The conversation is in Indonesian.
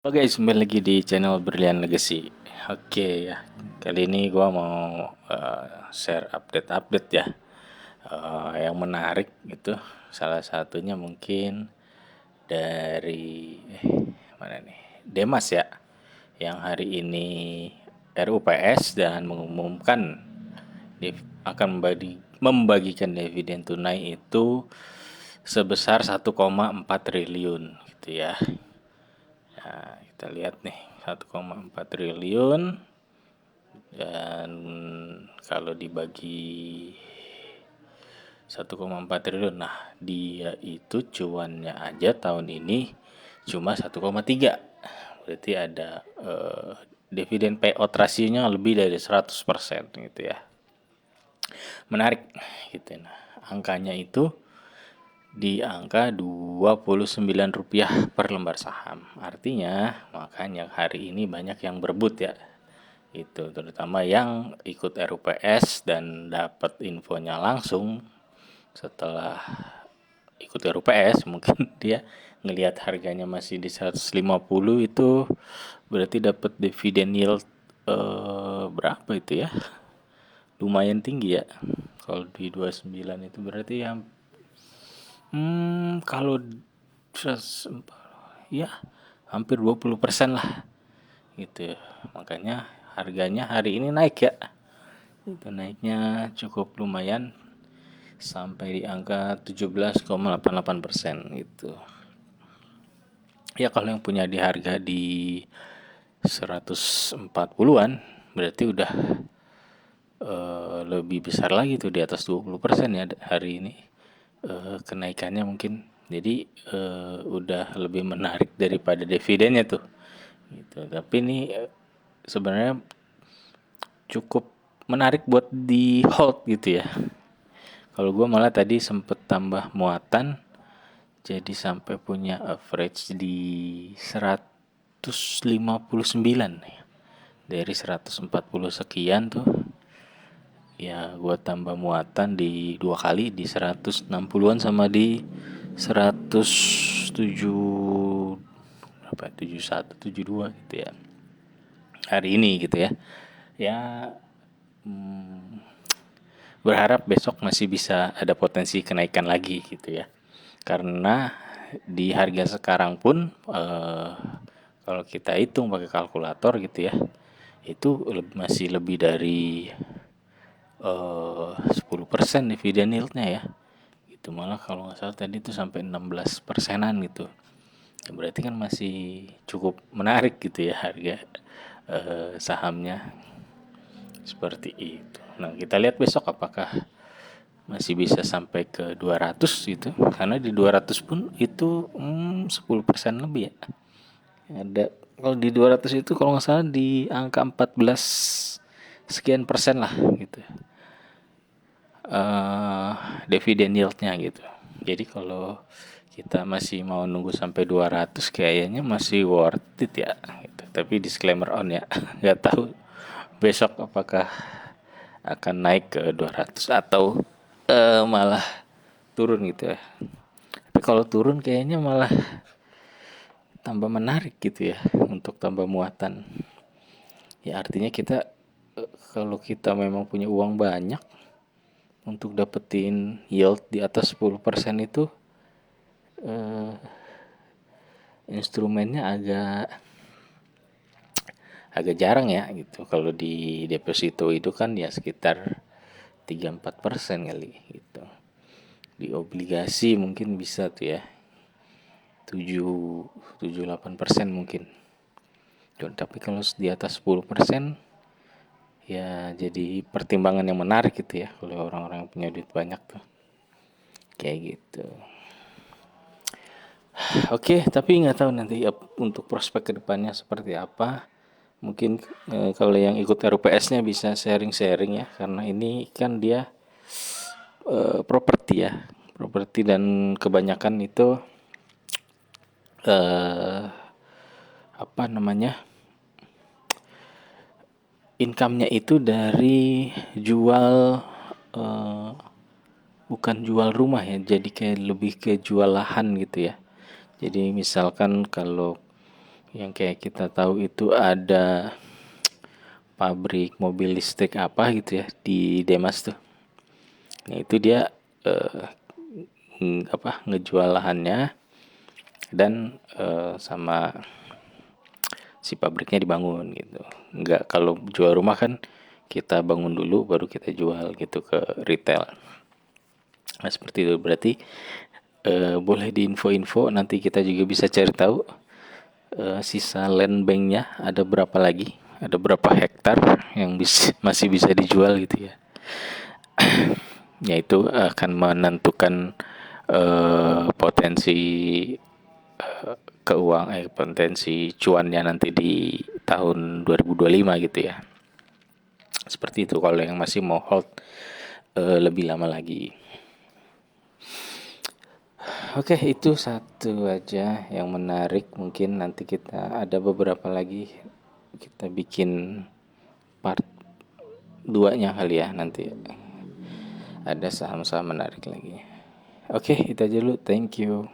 Oke guys, kembali lagi di channel Berlian Legacy. Oke ya, kali ini gua mau share update-update ya, yang menarik gitu. Salah satunya mungkin dari mana nih, Demas ya, yang hari ini RUPS dan mengumumkan akan membagikan dividen tunai itu sebesar 1,4 triliun gitu ya. Nah, kita lihat nih 1,4 triliun dan kalau dibagi 1,4 triliun, nah dia itu cuannya aja tahun ini cuma 1,3. Berarti ada dividen payout rasionya lebih dari 100% gitu ya. Menarik gitu. Nah, angkanya itu di angka Rp29 per lembar saham. Artinya, makanya hari ini banyak yang berebut ya. Itu terutama yang ikut RUPS dan dapat infonya langsung setelah ikut RUPS, mungkin dia ngelihat harganya masih di 150 itu berarti dapat dividen yield berapa itu ya? Lumayan tinggi ya. Kalau di 29 itu berarti ya kalau ya hampir 20% lah gitu. Makanya harganya hari ini naik ya. Itu naiknya cukup lumayan sampai di angka 17,88% gitu. Ya kalau yang punya di harga di 140-an berarti udah lebih besar lagi tuh, di atas 20% ya hari ini kenaikannya mungkin. Jadi udah lebih menarik daripada dividennya tuh gitu. Tapi ini sebenarnya cukup menarik buat di hold gitu ya. Kalau gue malah tadi sempet tambah muatan, jadi sampai punya average di 159 nih. Dari 140 sekian tuh, ya gue tambah muatan di dua kali, di 160-an sama di 107 berapa, 71 72 gitu ya. Hari ini gitu ya. Ya berharap besok masih bisa ada potensi kenaikan lagi gitu ya. Karena di harga sekarang pun kalau kita hitung pakai kalkulator gitu ya, itu masih lebih dari 10% dividen yieldnya ya. Itu malah kalau nggak salah tadi itu sampai 16%-an gitu. Ya, berarti kan masih cukup menarik gitu ya harga sahamnya seperti itu. Nah, kita lihat besok apakah masih bisa sampai ke 200 gitu. Karena di 200 pun itu 10% lebih ya. Ada kalau di 200 itu kalau nggak salah di angka 14 sekian persen lah gitu. Dividen yieldnya gitu. Jadi kalau kita masih mau nunggu sampai 200 kayaknya masih worth it ya gitu. Tapi disclaimer on ya, nggak tahu besok apakah akan naik ke 200 atau malah turun gitu ya. Tapi kalau turun kayaknya malah tambah menarik gitu ya untuk tambah muatan. Ya artinya kita kalau kita memang punya uang banyak untuk dapetin yield di atas 10% itu instrumennya agak jarang ya gitu. Kalau di deposito itu kan ya sekitar 3-4% kali gitu. Di obligasi mungkin bisa tuh ya 7-8% mungkin. Tapi kalau di atas 10% ya jadi pertimbangan yang menarik gitu ya kalau orang-orang yang punya duit banyak tuh. Kayak gitu. Oke, tapi nggak tahu nanti untuk prospek kedepannya seperti apa. Mungkin kalau yang ikut RUPS-nya bisa sharing-sharing ya, karena ini kan dia properti ya, properti dan kebanyakan itu apa namanya, income-nya itu dari jual bukan jual rumah ya, jadi kayak lebih ke jual lahan gitu ya. Jadi misalkan kalau yang kayak kita tahu itu ada pabrik mobil listrik apa gitu ya di Demas tuh. Nah itu dia eh, ngejual lahannya dan sama si pabriknya dibangun gitu. Nggak, kalau jual rumah kan kita bangun dulu baru kita jual gitu ke retail. Nah seperti itu berarti boleh di info-info nanti kita juga bisa cari tahu sisa land banknya ada berapa lagi, ada berapa hektar yang masih bisa dijual gitu ya. Yaitu akan menentukan potensi potensi cuannya nanti di tahun 2025 gitu ya. Seperti itu kalau yang masih mau hold lebih lama lagi. Oke, itu satu aja yang menarik. Mungkin nanti kita ada beberapa lagi kita bikin part 2-nya kali ya nanti. Ada saham-saham menarik lagi. Oke, itu aja dulu. Thank you.